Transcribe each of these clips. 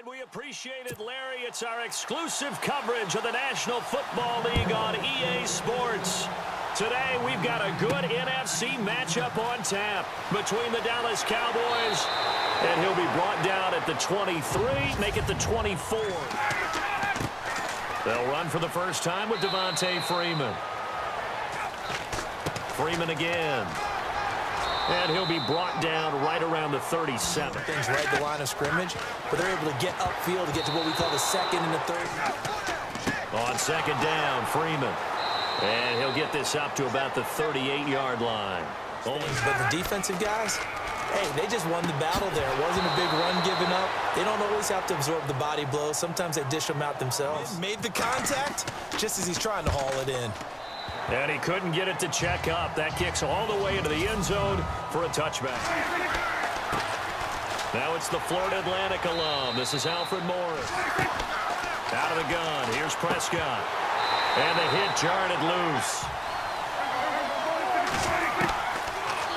We appreciate it, Larry. It's our exclusive coverage of the National Football League on EA Sports. Today, we've got a good NFC matchup on tap between the Dallas Cowboys, and he'll be brought down at the 23, make it the 24. They'll run for the first time with Devontae Freeman. Freeman again. And he'll be brought down right around the 37. Things right at the line of scrimmage, but they're able to get upfield to get to what we call the second and the third. On second down, Freeman. And he'll get this up to about the 38-yard line. But the defensive guys, hey, they just won the battle there. It wasn't a big run given up. They don't always have to absorb the body blows. Sometimes they dish them out themselves. Made the contact just as he's trying to haul it in. And he couldn't get it to check up. That kicks all the way into the end zone for a touchback. Now it's the Florida Atlantic alum. This is Alfred Morris. Out of the gun. Here's Prescott. And the hit jarred it loose.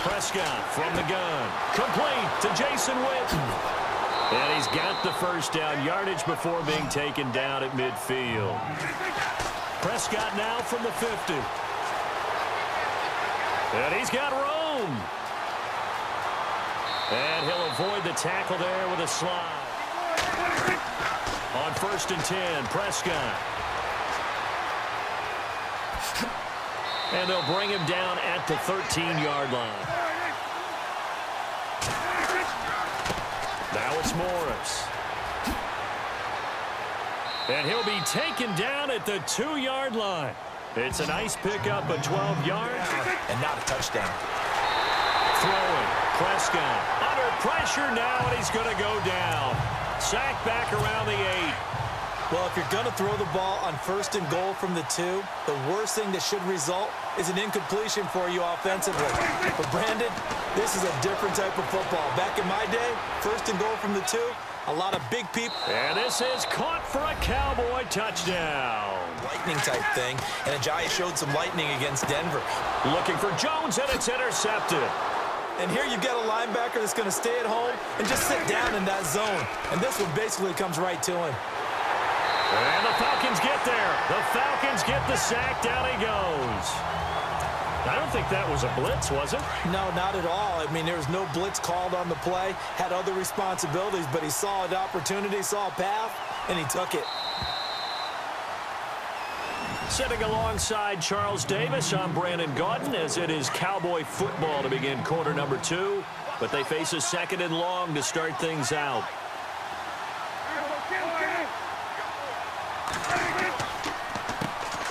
Prescott from the gun. Complete to Jason Witten. And he's got the first down yardage before being taken down at midfield. Prescott now from the 50. And he's got room. And he'll avoid the tackle there with a slide. On 1st and 10, Prescott. And they'll bring him down at the 13-yard line. Now it's Morris. And he'll be taken down at the 2-yard line. It's a nice pickup of 12 yards. And not a touchdown. Throwing. Prescott under pressure now, and he's going to go down. Sacked back around the 8. Well, if you're going to throw the ball on 1st and goal from the 2, the worst thing that should result is an incompletion for you offensively. But, Brandon, this is a different type of football. Back in my day, 1st and goal from the 2, a lot of big people. And this is caught for a Cowboy touchdown. Lightning type thing, and Ajayi showed some lightning against Denver. Looking for Jones, and it's intercepted. And here you've got a linebacker that's going to stay at home and just sit down in that zone. And this one basically comes right to him. And the Falcons get there. The Falcons get the sack. Down he goes. I don't think that was a blitz, was it? No, not at all. I mean, there was no blitz called on the play. Had other responsibilities, but he saw an opportunity, saw a path, and he took it. Sitting alongside Charles Davis, I'm Brandon Gaudin, as it is Cowboy football to begin quarter number 2. But they face a 2nd and long to start things out.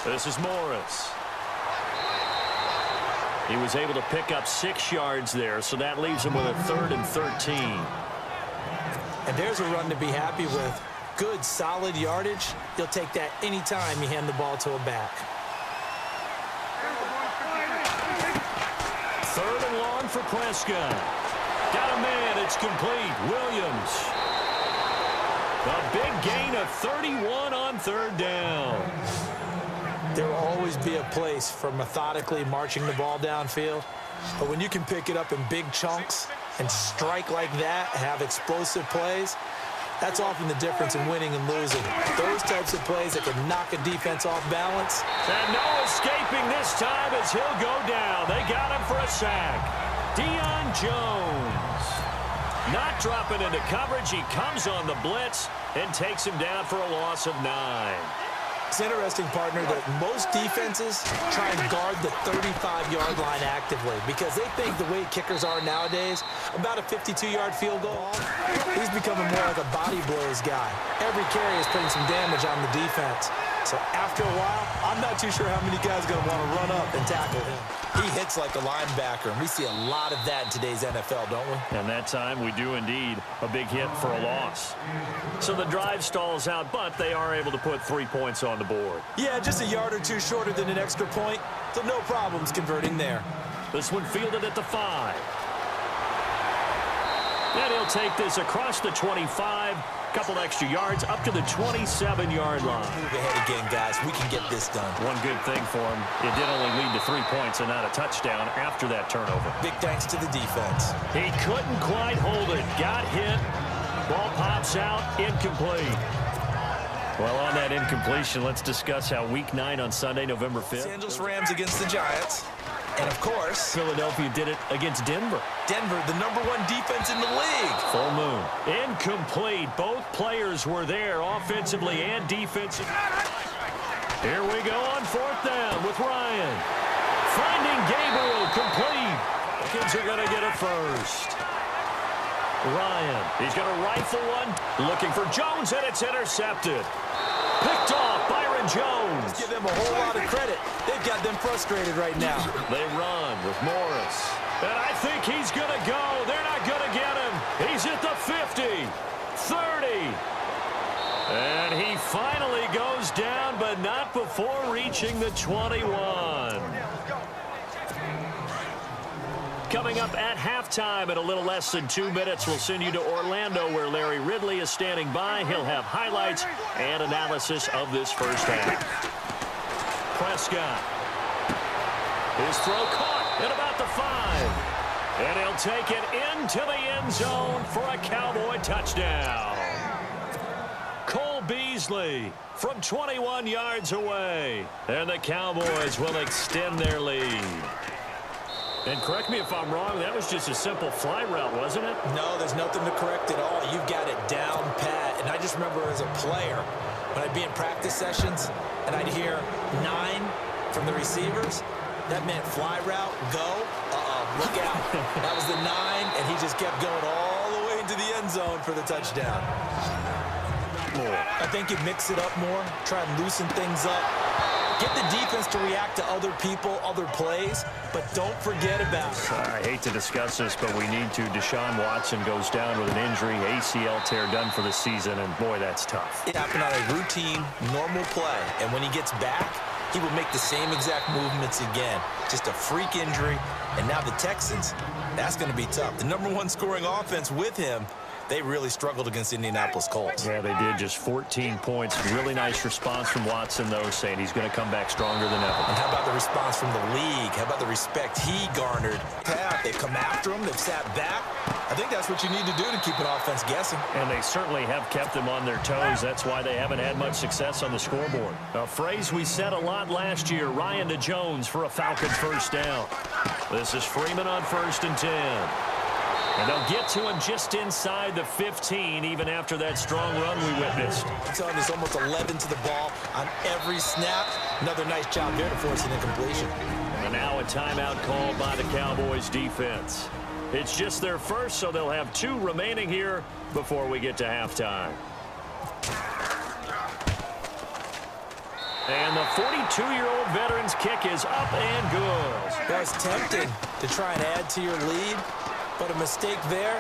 This is Morris. He was able to pick up 6 yards there, so that leaves him with a 3rd and 13. And there's a run to be happy with. Good, solid yardage. You'll take that anytime you hand the ball to a back. 3rd and long for Prescott. Got a man. It's complete. Williams. A big gain of 31 on 3rd down. There will always be a place for methodically marching the ball downfield. But when you can pick it up in big chunks and strike like that, have explosive plays, that's often the difference in winning and losing. Those types of plays that can knock a defense off balance. And no escaping this time as he'll go down. They got him for a sack. Deion Jones. Not dropping into coverage. He comes on the blitz and takes him down for a loss of 9. It's interesting, partner, that most defenses try and guard the 35-yard line actively because they think the way kickers are nowadays, about a 52-yard field goal, he's becoming more like a body blows guy. Every carry is putting some damage on the defense. So after a while, I'm not too sure how many guys are going to want to run up and tackle him. He hits like a linebacker, and we see a lot of that in today's NFL, don't we? And that time we do indeed. A big hit for a loss. So the drive stalls out, but they are able to put 3 points on the board. Yeah, just a yard or two shorter than an extra point, so no problems converting there. This one fielded at the 5. And he'll take this across the 25. Couple extra yards up to the 27-yard line. Move ahead again, guys. We can get this done. One good thing for him, it did only lead to 3 points and not a touchdown after that turnover. Big thanks to the defense. He couldn't quite hold it. Got hit. Ball pops out, incomplete. Well, on that incompletion, let's discuss how Week 9 on Sunday, November 5th. Los Angeles Rams against the Giants. And, of course, Philadelphia did it against Denver. Denver, the #1 defense in the league. Full moon. Incomplete. Both players were there, offensively and defensively. Here we go on 4th down with Ryan. Finding Gabriel, complete. The kids are going to get it first. Ryan, he's going to rifle one. Looking for Jones, and it's intercepted. Picked off, Byron Jones. Give them a whole lot of credit. They've got them frustrated right now. They run with Morris. And I think he's going to go. They're not going to get him. He's at the 50, 30. And he finally goes down, but not before reaching the 21. Coming up at halftime in a little less than 2 minutes, we'll send you to Orlando where Larry Ridley is standing by. He'll have highlights and analysis of this first half. Prescott. His throw caught at about the 5. And he'll take it into the end zone for a Cowboy touchdown. Cole Beasley from 21 yards away. And the Cowboys will extend their lead. And correct me if I'm wrong, that was just a simple fly route, wasn't it? No, there's nothing to correct at all. You've got it down pat. And I just remember as a player, when I'd be in practice sessions and I'd hear 9 from the receivers, that meant fly route, go, look out. That was the 9, and he just kept going all the way into the end zone for the touchdown. I think you mix it up more, try and loosen things up. Get the defense to react to other people, other plays, but don't forget about it. I hate to discuss this, but we need to. Deshaun Watson goes down with an injury, ACL tear done for the season, and boy, that's tough. It happened on a routine, normal play, and when he gets back, he will make the same exact movements again. Just a freak injury, and now the Texans, that's going to be tough. The #1 scoring offense with him, they really struggled against Indianapolis Colts. Yeah, they did. Just 14 points. Really nice response from Watson, though, saying he's going to come back stronger than ever. And how about the response from the league? How about the respect he garnered? They've come after him. They've sat back. I think that's what you need to do to keep an offense guessing. And they certainly have kept them on their toes. That's why they haven't had much success on the scoreboard. A phrase we said a lot last year, Ryan to Jones for a Falcons first down. This is Freeman on 1st and 10. And they'll get to him just inside the 15, even after that strong run we witnessed. I'm telling you, there's almost 11 to the ball on every snap. Another nice job there to force an incompletion. And now a timeout called by the Cowboys defense. It's just their first, so they'll have 2 remaining here before we get to halftime. And the 42-year-old veteran's kick is up and good. That's tempting to try and add to your lead. But a mistake there,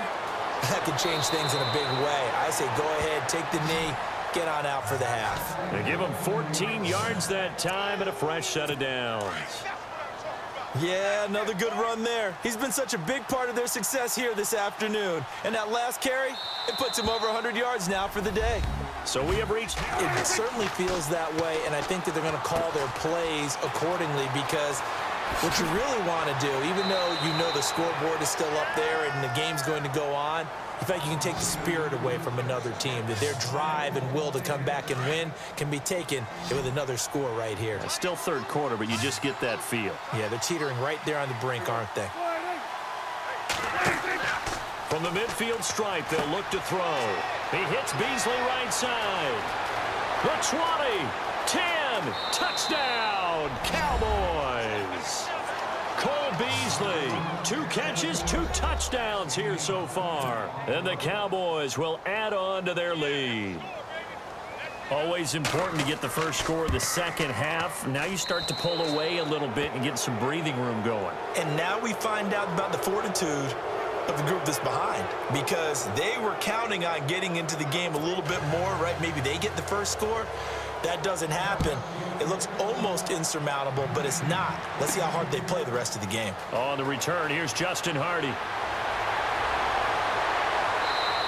that could change things in a big way. I say go ahead, take the knee, get on out for the half. They give him 14 yards that time and a fresh set of downs. Yeah, another good run there. He's been such a big part of their success here this afternoon. And that last carry, it puts him over 100 yards now for the day. So we have reached... It certainly feels that way, and I think that they're going to call their plays accordingly because... what you really want to do, even though you know the scoreboard is still up there and the game's going to go on, in fact, you can take the spirit away from another team. That their drive and will to come back and win can be taken with another score right here. It's still third quarter, but you just get that feel. Yeah, they're teetering right there on the brink, aren't they? From the midfield stripe, they'll look to throw. He hits Beasley right side. The 20, 10, touchdown, Cowboys. Cole Beasley, 2 catches, 2 touchdowns here so far. And the Cowboys will add on to their lead. Always important to get the first score of the second half. Now you start to pull away a little bit and get some breathing room going. And now we find out about the fortitude of the group that's behind, because they were counting on getting into the game a little bit more, right? Maybe they get the first score. That doesn't happen. It looks almost insurmountable, but it's not. Let's see how hard they play the rest of the game. On the return, here's Justin Hardy.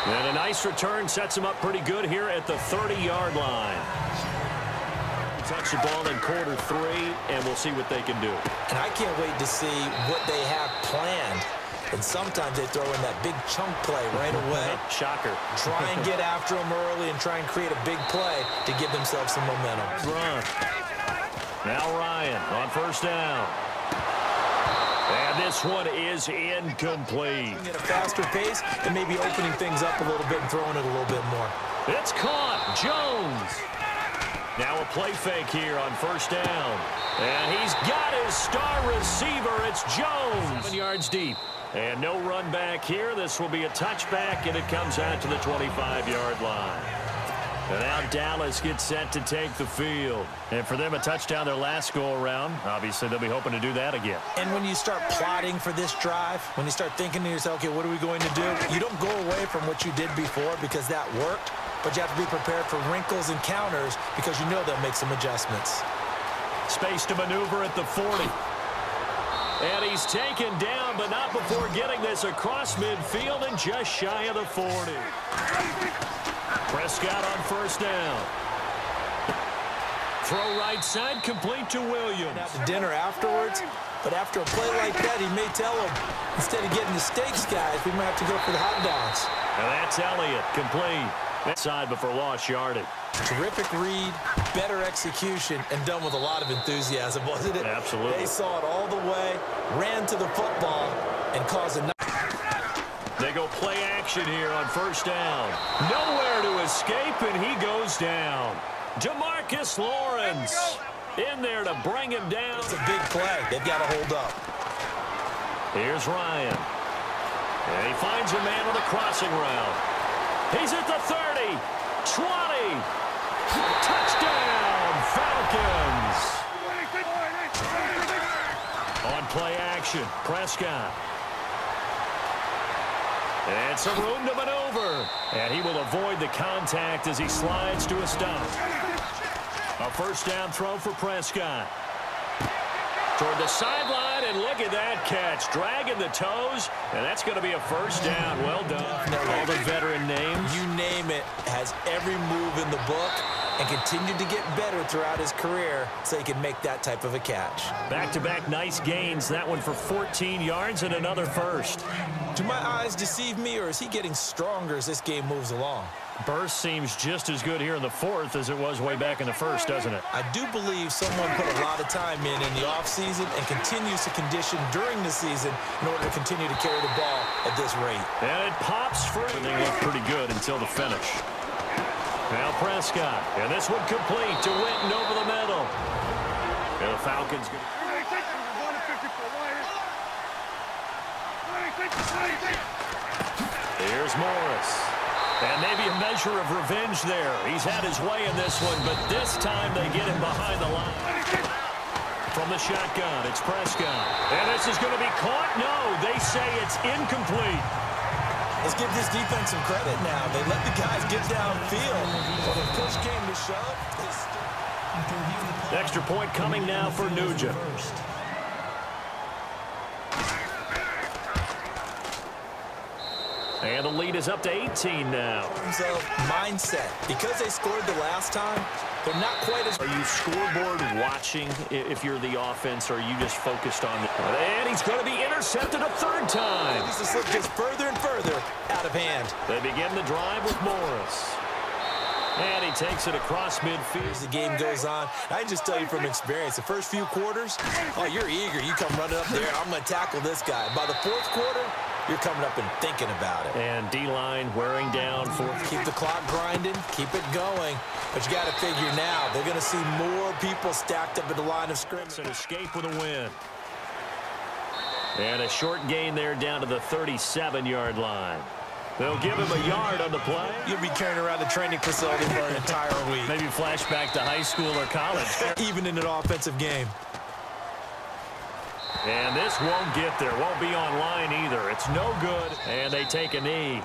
And a nice return sets him up pretty good here at the 30-yard line. Touch the ball in quarter 3, and we'll see what they can do. And I can't wait to see what they have planned And sometimes they throw in that big chunk play right away. Shocker. Try and get after them early and try and create a big play to give themselves some momentum. Run. Now Ryan on first down. And this one is incomplete. At a faster pace and maybe opening things up a little bit and throwing it a little bit more. It's caught. Jones. Now a play fake here on first down. And he's got his star receiver. It's Jones. 7 yards deep. And no run back here. This will be a touchback, and it comes out to the 25-yard line. And now Dallas gets set to take the field. And for them, a touchdown their last go-around. Obviously, they'll be hoping to do that again. And when you start plotting for this drive, when you start thinking to yourself, okay, what are we going to do? You don't go away from what you did before because that worked, but you have to be prepared for wrinkles and counters because you know they'll make some adjustments. Space to maneuver at the 40. And he's taken down, but not before getting this across midfield and just shy of the 40. Prescott on first down. Throw right side, complete to Williams. Out to dinner afterwards, but after a play like that, he may tell him, instead of getting the steaks, guys, we might have to go for the hot dogs. And that's Elliott, complete. Inside before lost yardage. Terrific read, better execution, and done with a lot of enthusiasm, wasn't it? Absolutely. They saw it all the way, ran to the football, and caused a... They go play action here on first down. Nowhere to escape, and he goes down. DeMarcus Lawrence in there to bring him down. It's a big play. They've got to hold up. Here's Ryan. And he finds a man on the crossing route. He's at the 30, 20. Touchdown, Falcons. On play action, Prescott. And some room to maneuver. And he will avoid the contact as he slides to a stop. A first down throw for Prescott. Toward the sideline, and look at that catch. Dragging the toes, and that's going to be a first down. Well done. All the veteran names. You name it, has every move in the book and continued to get better throughout his career so he can make that type of a catch. Back-to-back nice gains. That one for 14 yards and another first. Do my eyes deceive me, or is he getting stronger as this game moves along? Burst seems just as good here in the fourth as it was way back in the first, doesn't it? I do believe someone put a lot of time in the offseason and continues to condition during the season in order to continue to carry the ball at this rate. And it pops free. Everything looked pretty good until the finish. Now Prescott, and this one complete to Witten over the middle. And the Falcons. Here's Morris. And maybe a measure of revenge there. He's had his way in this one, but this time they get him behind the line. From the shotgun, it's Prescott. And this is going to be caught? No, they say it's incomplete. Let's give this defense some credit now. They let the guys get downfield. But when push came to shove, extra point coming now for Nugent. And the lead is up to 18 now. In terms of mindset, because they scored the last time, they're not quite as... Are you scoreboard watching if you're the offense, or are you just focused on... And he's going to be intercepted a third time. This slip gets further and further out of hand. They begin the drive with Morris. And he takes it across midfield. As the game goes on, I can just tell you from experience, the first few quarters, oh, you're eager. You come running up there, I'm going to tackle this guy. By the fourth quarter, you're coming up and thinking about it. And D-line wearing down. Keep the clock grinding, keep it going. But you got to figure now, they're going to see more people stacked up at the line of scrimmage. An escape with a win. And a short gain there down to the 37-yard line. They'll give him a yard on the play. You'll be carrying around the training facility for an entire week. Maybe flashback to high school or college. Even in an offensive game. And this won't get there. Won't be online either. It's no good. And they take a knee.